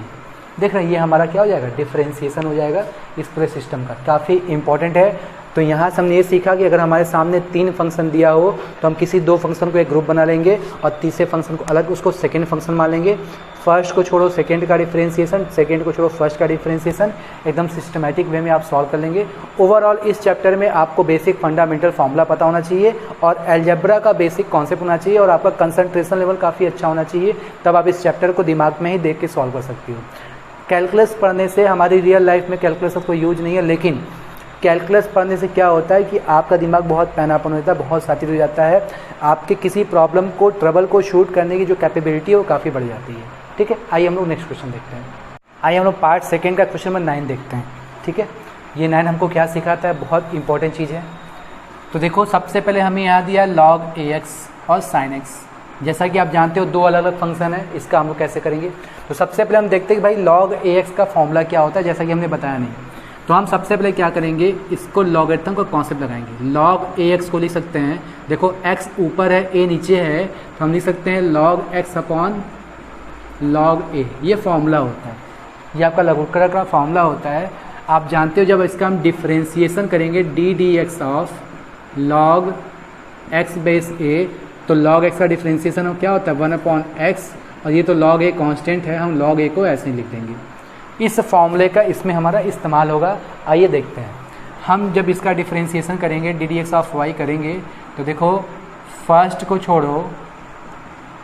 देख रहे हैं ये हमारा क्या हो जाएगा, डिफ्रेंशिएशन हो जाएगा इस पूरे सिस्टम का। काफ़ी इंपॉर्टेंट है। तो यहाँ से हमने ये सीखा कि अगर हमारे सामने 3 फंक्शन दिया हो तो हम किसी 2 फंक्शन को एक ग्रुप बना लेंगे और तीसरे फंक्शन को अलग, उसको सेकेंड फंक्शन मान लेंगे। फर्स्ट को छोड़ो सेकेंड का डिफ्रेंशिएशन, सेकेंड को छोड़ो फर्स्ट का डिफ्रेंशिएशन, एकदम सिस्टमेटिक वे में आप सॉल्व कर लेंगे। ओवरऑल इस चैप्टर में आपको बेसिक फंडामेंटल फॉर्मूला पता होना चाहिए और एल्जेब्रा का बेसिक कॉन्सेप्ट होना चाहिए और आपका कंसंट्रेशन लेवल काफ़ी अच्छा होना चाहिए, तब आप इस चैप्टर को दिमाग में ही देख के सॉल्व कर सकती हो। कैलकुलस पढ़ने से हमारी रियल लाइफ में कैलकुलस कोई यूज नहीं है, लेकिन कैलकुलस पढ़ने से क्या होता है कि आपका दिमाग बहुत पैनापन होता है, बहुत साथी हो जाता है, आपके किसी प्रॉब्लम को, ट्रबल को शूट करने की जो कैपेबिलिटी है वो काफ़ी बढ़ जाती है। ठीक है, आइए हम लोग नेक्स्ट क्वेश्चन देखते हैं। आइए हम लोग पार्ट सेकेंड का क्वेश्चन नंबर 9 देखते हैं। ठीक है, ये 9 हमको क्या सिखाता है, बहुत इंपॉर्टेंट चीज़ है। तो देखो सबसे पहले हमें यहाँ दिया log ax और sin x। जैसा कि आप जानते हो 2 अलग अलग फंक्शन है, इसका हम लोग कैसे करेंगे। तो सबसे पहले हम देखते हैं कि भाई log ax का फॉर्मूला क्या होता है, जैसा कि हमने बताया नहीं। तो हम सबसे पहले क्या करेंगे, इसको लॉगरिथम का कॉन्सेप्ट लगाएंगे। log ax को लिख सकते हैं, देखो x ऊपर है a नीचे है, तो हम लिख सकते हैं log x upon log a। ये फॉर्मूला होता है, ये आपका लघुकर का फॉर्मूला होता है। आप जानते हो जब इसका हम डिफ्रेंशिएशन करेंगे d d x of log x base a, तो log x का डिफ्रेंशिएशन क्या होता है 1/x, और ये तो log a कांस्टेंट है, हम log a को ऐसे ही लिख देंगे। इस फॉर्मूले का इसमें हमारा इस्तेमाल होगा। आइए देखते हैं, हम जब इसका डिफ्रेंशिएशन करेंगे d d x of y करेंगे तो देखो फर्स्ट को छोड़ो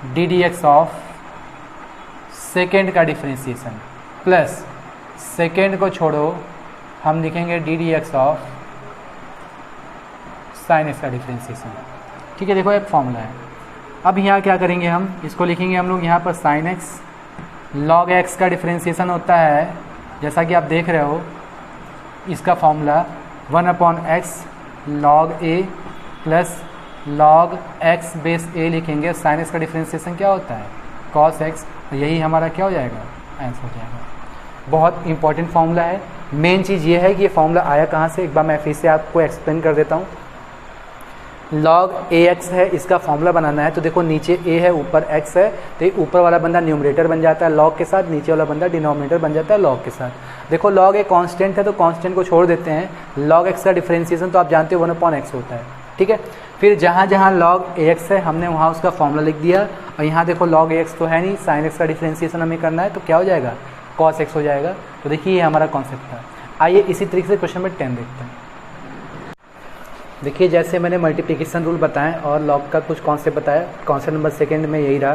d d x of second का डिफ्रेंशिएशन प्लस सेकेंड को छोड़ो हम लिखेंगे d d x of sine x का डिफ्रेंशिएशन। ठीक है, देखो एक फॉर्मूला है। अब यहाँ क्या करेंगे, हम इसको लिखेंगे हम लोग यहाँ पर साइन एक्स लॉग एक्स का डिफ्रेंशिएशन होता है, जैसा कि आप देख रहे हो इसका formula 1/x log a plus log x base a लिखेंगे। साइन एक्स का डिफ्रेंशिएशन क्या होता है cos x, यही हमारा क्या हो जाएगा आंसर हो जाएगा। बहुत इंपॉर्टेंट फार्मूला है। मेन चीज़ ये है कि ये फार्मूला आया कहाँ से, एक बार मैं फिर से आपको एक्सप्लेन कर देता हूँ। log ax है, इसका फार्मूला बनाना है तो देखो नीचे a है ऊपर x है, तो ये ऊपर वाला बंदा न्यूमरेटर बन जाता है log के साथ, नीचे वाला बंदा डिनोमिनेटर बन जाता है log के साथ। देखो log एक कांस्टेंट है तो कांस्टेंट को छोड़ देते हैं, log x का डिफरेंशिएशन तो आप जानते हो 1/x होता है। ठीक है, फिर जहाँ जहाँ log ax है हमने वहाँ उसका फॉर्मूला लिख दिया, और यहाँ देखो log ax तो है नहीं, sin x का डिफरेंशिएशन हमें करना है तो क्या हो जाएगा cos x हो जाएगा। तो देखिए ये हमारा कॉन्सेप्ट था। आइए इसी तरीके से क्वेश्चन नंबर 10 देखते हैं। देखिए जैसे मैंने मल्टीप्लिकेशन रूल बताएं और लॉग का कुछ कॉन्सेप्ट बताया, कॉन्सेप्ट नंबर सेकंड में यही रहा।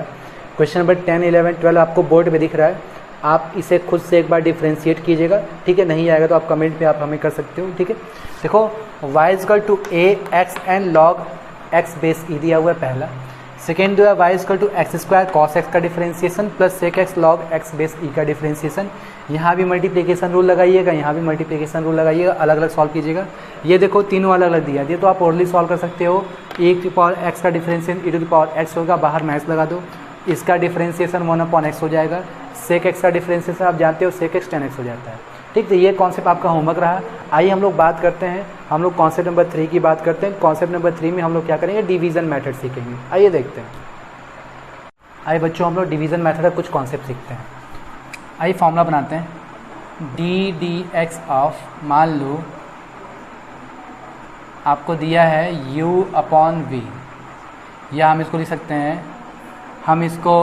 क्वेश्चन नंबर 10, 11, 12 आपको बोर्ड पे दिख रहा है, आप इसे खुद से एक बार डिफ्रेंशिएट कीजिएगा। ठीक है, नहीं आएगा तो आप कमेंट पे आप हमें कर सकते हो। ठीक है, देखो y equal to a x and log x base e दिया हुआ है पहला। सेकेंड जो है y equal to x square cos x का differentiation plus sec x log x base e का डिफरेंशिएशन। यहाँ भी मल्टीप्लिकेशन रूल लगाइएगा, यहाँ भी मल्टीप्लिकेशन रूल लगाइएगा, अलग अलग सॉल्व कीजिएगा। ये देखो तीनों अलग अलग दिया तो आप ओरली सॉल्व कर सकते हो। e टू पावर एक्स का differentiation e to power x होगा, बाहर मैथ्स लगा दो, इसका डिफरेंशिएशन 1/x हो जाएगा। सेक एक्स का डिफरेंशिएशन आप जानते हो सेक एक्स 10x हो जाता है। ठीक, तो ये कॉन्सेप्ट आपका होमवर्क रहा। आइए हम लोग बात करते हैं, हम लोग कॉन्सेप्ट नंबर 3 की बात करते हैं। कॉन्सेप्ट नंबर 3 में हम लोग क्या करेंगे, डिवीजन मेथड सीखेंगे। आइए देखते हैं। आइए बच्चों हम लोग डिवीजन मेथड का कुछ कॉन्सेप्ट सीखते हैं। आइए फॉर्मूला बनाते हैं, डी डी एक्स ऑफ, मान लो आपको दिया है u/v, या हम इसको लिख सकते हैं, हम इसको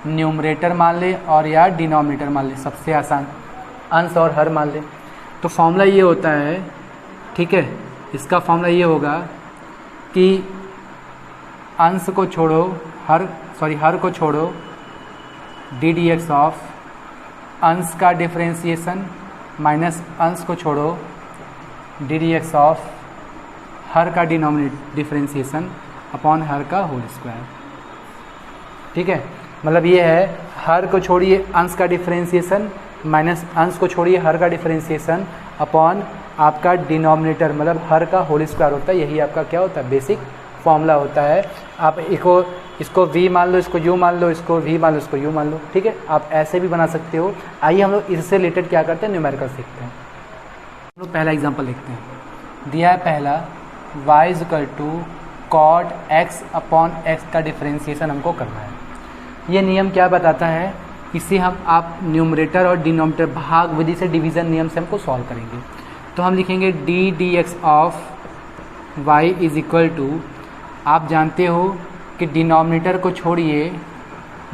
न्यूमरेटर मान लें और या डिनोमिनेटर मान लें, सबसे आसान अंश और हर मान लें। तो फॉर्मूला ये होता है, ठीक है, इसका फॉर्मूला ये होगा कि अंश को छोड़ो हर को छोड़ो डी डी एक्स ऑफ अंश का डिफरेंशिएशन माइनस अंश को छोड़ो d d x of her का डिफरेंशिएशन अपॉन हर का होल स्क्वायर। ठीक है, मतलब ये है हर को छोड़िए अंश का डिफरेंशिएशन माइनस अंश को छोड़िए हर का डिफरेंशिएशन अपॉन आपका डिनोमिनेटर, मतलब हर का होल स्क्वायर होता है। यही आपका क्या होता है, बेसिक फॉर्मूला होता है। आप इसको v मान लो, इसको u मान लो, इसको v मान लो, इसको u मान लो। ठीक है, आप ऐसे भी बना सकते हो। आइए हम लोग इससे रिलेटेड क्या करते हैं, न्यूमेरिकल सीखते हैं। हम लोग पहला एग्जाम्पल देखते हैं। दिया है पहला y equal to cot x upon x का डिफरेंशिएशन हमको करना है। ये नियम क्या बताता है, इसे आप न्यूमरेटर और डिनोमिनेटर भाग विधि से, डिवीज़न नियम से हमको सॉल्व करेंगे। तो हम लिखेंगे d d x of y is equal to, आप जानते हो कि डिनोमिनेटर को छोड़िए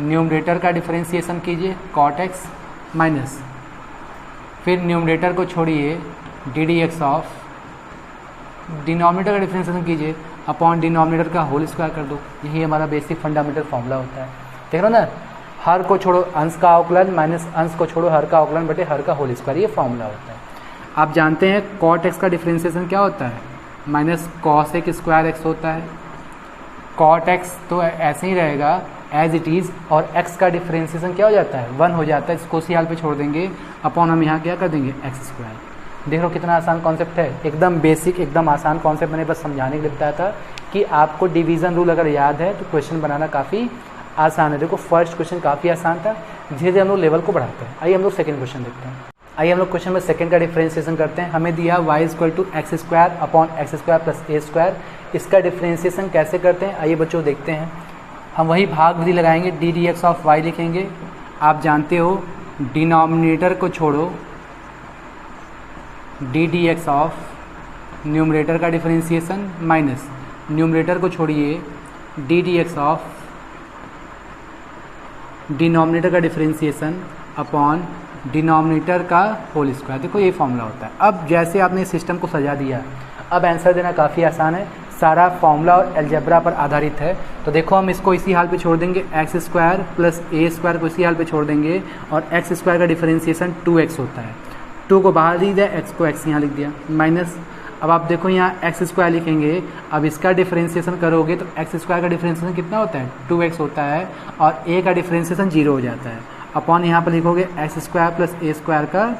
न्यूमरेटर का डिफरेंशिएशन कीजिए कॉट एक्स माइनस, फिर न्यूमरेटर को छोड़िए d d x of denominator का डिफरेंशिएशन कीजिए अपॉन डिनोमिनेटर का होल स्क्वायर कर दो। यही हमारा बेसिक फंडामेंटल फॉर्मूला होता है। देख रहे हो ना, हर को छोड़ो अंश का अवकलन माइनस अंश को छोड़ो हर का अवकलन बटे हर का होल स्क्वायर, ये फॉर्मूला होता है। आप जानते हैं कॉट एक्स का डिफरेंशिएशन क्या होता है, minus cos x square x होता है। कॉट एक्स तो ऐसे ही रहेगा एज इट इज़, और एक्स का डिफरेंशिएशन क्या हो जाता है 1 हो जाता है, इसको उसी हाल पे छोड़ देंगे अपॉन हम यहाँ क्या कर देंगे एक्स स्क्वायर। देख लो कितना आसान कॉन्सेप्ट है, एकदम बेसिक, एकदम आसान कॉन्सेप्ट। मैंने बस समझाने के लिए बताया था कि आपको डिवीज़न रूल अगर याद है तो क्वेश्चन बनाना काफ़ी आसान है। देखो फर्स्ट क्वेश्चन काफ़ी आसान था, धीरे धीरे हम लोग लेवल को बढ़ाते हैं। आइए हम लोग सेकंड क्वेश्चन देखते हैं। आइए हम लोग क्वेश्चन में सेकंड का डिफरेंशिएशन करते हैं। हमें दिया y equal to x square upon x square plus a square. इसका डिफरेंशिएशन कैसे करते हैं आइए बच्चों देखते हैं। हम वही भाग विधि लगाएंगे, d d x of y लिखेंगे। आप जानते हो डिनोमिनेटर को छोड़ो d d x of numerator का डिफरेंशिएशन माइनस न्यूमरेटर को छोड़िए d d x of denominator का डिफरेंशिएशन अपॉन डिनोमिनेटर का होल स्क्वायर। देखो ये फॉर्मूला होता है। अब जैसे आपने सिस्टम को सजा दिया, अब आंसर देना काफ़ी आसान है, सारा फॉर्मूला और अलजेब्रा पर आधारित है। तो देखो हम इसको इसी हाल पे छोड़ देंगे, x square plus a square को इसी हाल पे छोड़ देंगे, और एक्स स्क्वायर का डिफरेंशिएशन 2x होता है। 2 को बाहर लिख दिया, x को x यहाँ लिख दिया, माइनस। अब आप देखो यहाँ एक्स स्क्वायर लिखेंगे, अब इसका डिफरेंशिएशन करोगे तो एक्स स्क्वायर का डिफरेंशिएशन कितना होता है, 2x होता है, और a का डिफरेंशिएशन 0 हो जाता है। अपॉन यहाँ पर लिखोगे x square plus a square का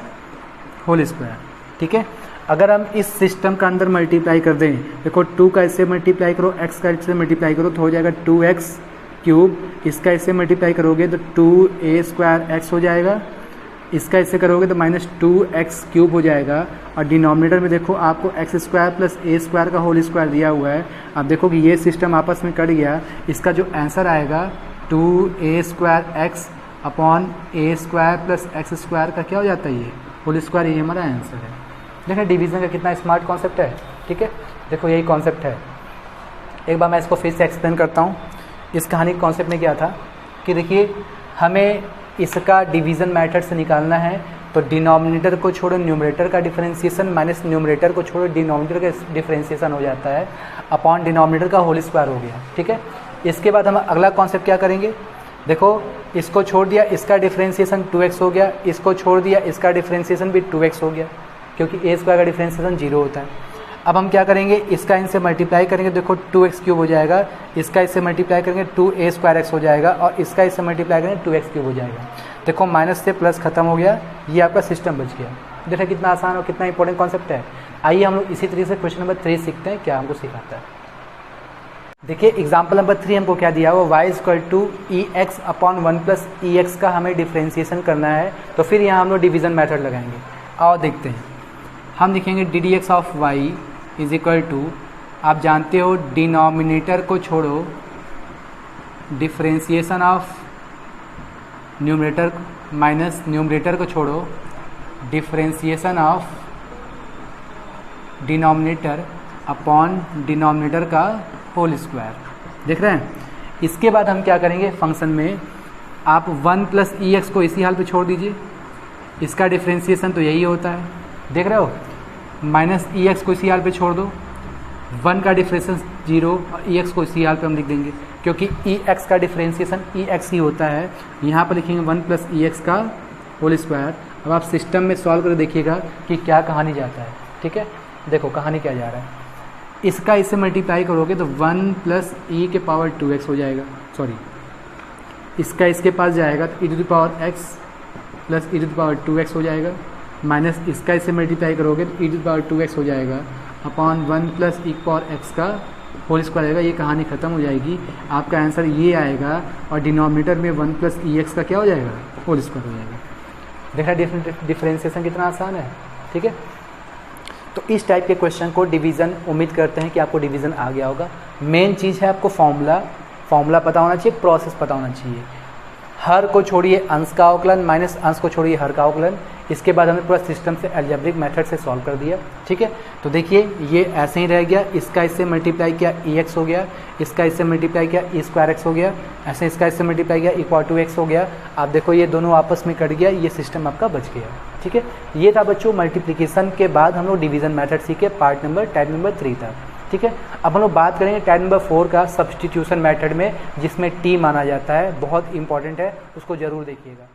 होल स्क्वायर। ठीक है, अगर हम इस सिस्टम का अंदर मल्टीप्लाई कर दें, देखो 2 का इससे मल्टीप्लाई करो, x का इससे मल्टीप्लाई करो तो हो जाएगा 2x क्यूब, इसका इससे मल्टीप्लाई करोगे तो 2a स्क्वायर x हो जाएगा, इसका इससे करोगे तो माइनस 2x क्यूब हो जाएगा, और डिनोमिनेटर में देखो आपको x square plus a square का होल स्क्वायर दिया हुआ है। अब देखो कि ये सिस्टम आपस में कट गया, इसका जो आंसर आएगा 2a स्क्वायर एक्स अपॉन ए स्क्वायर प्लस एक्स स्क्वायर का क्या हो जाता है, ये होल स्क्वायर, ये हमारा आंसर है। देखिए डिवीज़न का कितना स्मार्ट कॉन्सेप्ट है। ठीक है, देखो यही कॉन्सेप्ट है। एक बार मैं इसको फिर से एक्सप्लेन करता हूँ। इस कहानी के कॉन्सेप्ट में क्या था कि देखिए हमें इसका डिवीज़न मेथड से निकालना है, तो डिनोमिनेटर को छोड़ो न्यूमरेटर का डिफरेंशिएशन माइनस न्यूमरेटर को छोड़ो डिनोमिनेटर का डिफरेंशिएशन हो जाता है, अपॉन डिनोमिनेटर का होल स्क्वायर हो गया। ठीक है, इसके बाद हम अगला कॉन्सेप्ट क्या करेंगे, देखो इसको छोड़ दिया, इसका डिफरेंशिएशन 2x हो गया, इसको छोड़ दिया, इसका डिफरेंशिएशन भी 2x हो गया, क्योंकि ए स्क्वायर का डिफरेंशिएशन 0 होता है। अब हम क्या करेंगे, इसका इनसे मल्टीप्लाई करेंगे, देखो 2x क्यूब हो जाएगा, इसका इससे मल्टीप्लाई करेंगे 2a स्क्वायर x हो जाएगा, और इसका इससे मल्टीप्लाई करेंगे 2x क्यूब हो जाएगा। देखो माइनस से प्लस खत्म हो गया, ये आपका सिस्टम बच गया। देखो कितना आसान और कितना इंपॉर्टेंट कॉन्सेप्ट है। आइए हम लोग इसी तरीके से क्वेश्चन नंबर 3 सीखते हैं, क्या हमको सिखाता है। देखिए एग्जाम्पल नंबर 3 हमको क्या दिया हुआ, y equal to e x upon 1 plus e x का हमें डिफ्रेंशिएशन करना है। तो फिर यहाँ हम लोग डिवीज़न मेथड लगाएंगे। आओ देखते हैं, हम लिखेंगे d d x of y is equal to, आप जानते हो डिनोमिनेटर को छोड़ो differentiation of numerator minus numerator को छोड़ो differentiation of denominator upon denominator का होल स्क्वायर। देख रहे हैं। इसके बाद हम क्या करेंगे, फंक्शन में आप 1 प्लस ई एक्स को इसी हाल पे छोड़ दीजिए, इसका डिफ्रेंशिएशन तो यही होता है, देख रहे हो, माइनस ई एक्स को इसी हाल पे छोड़ दो, 1 का डिफ्रेंशिएशन 0 और ई एक्स को इसी हाल पे हम लिख देंगे, क्योंकि ई एक्स का डिफ्रेंशिएशन ई एक्स ही होता है। यहाँ पर लिखेंगे 1 प्लस ई एक्स का होल स्क्वायर। अब आप सिस्टम में सॉल्व करके देखिएगा कि क्या कहानी जाता है। ठीक है, देखो कहानी क्या जा रहा है, इसका इससे मल्टीप्लाई करोगे तो 1 प्लस ई के पावर 2x हो जाएगा, सॉरी इसका इसके पास जाएगा तो e to the power x plus e to the power 2x हो जाएगा, माइनस इसका इससे मल्टीप्लाई करोगे तो e to the power 2x हो जाएगा, अपॉन 1 प्लस ई पावर x का होल स्क्वायर आएगा। ये कहानी ख़त्म हो जाएगी, आपका आंसर ये आएगा, और डिनोमिनेटर में 1 प्लस ई एक्स का क्या हो जाएगा, होल स्क्वायर हो जाएगा। देखा डिफरेंशिएशन कितना आसान है। ठीक है, तो इस टाइप के क्वेश्चन को डिवीज़न, उम्मीद करते हैं कि आपको डिवीज़न आ गया होगा। मेन चीज़ है आपको फॉर्मूला पता होना चाहिए, प्रोसेस पता होना चाहिए। हर को छोड़िए अंश का अवकलन, माइनस अंश को छोड़िए हर का अवकलन। इसके बाद हमने पूरा सिस्टम से अलजेब्रिक मेथड से सॉल्व कर दिया। ठीक है, तो देखिए ये ऐसे ही रह गया, इसका इससे मल्टीप्लाई किया ई एक्स हो गया, इसका इससे मल्टीप्लाई किया ई स्क्वायर एक्स हो गया, ऐसे इसका इससे मल्टीप्लाई किया इक्वल टू एक्स हो गया। आप देखो ये दोनों आपस में कट गया, ये सिस्टम आपका बच गया। ठीक है, ये था बच्चों मल्टीप्लिकेशन के बाद हम लोग डिवीज़न मेथड सीखे, टाइप नंबर 3 था। ठीक है, अब हम लोग बात करेंगे टाइप नंबर 4 का, सब्स्टिट्यूशन मेथड में, जिसमें टी माना जाता है, बहुत इंपॉर्टेंट है, उसको ज़रूर देखिएगा।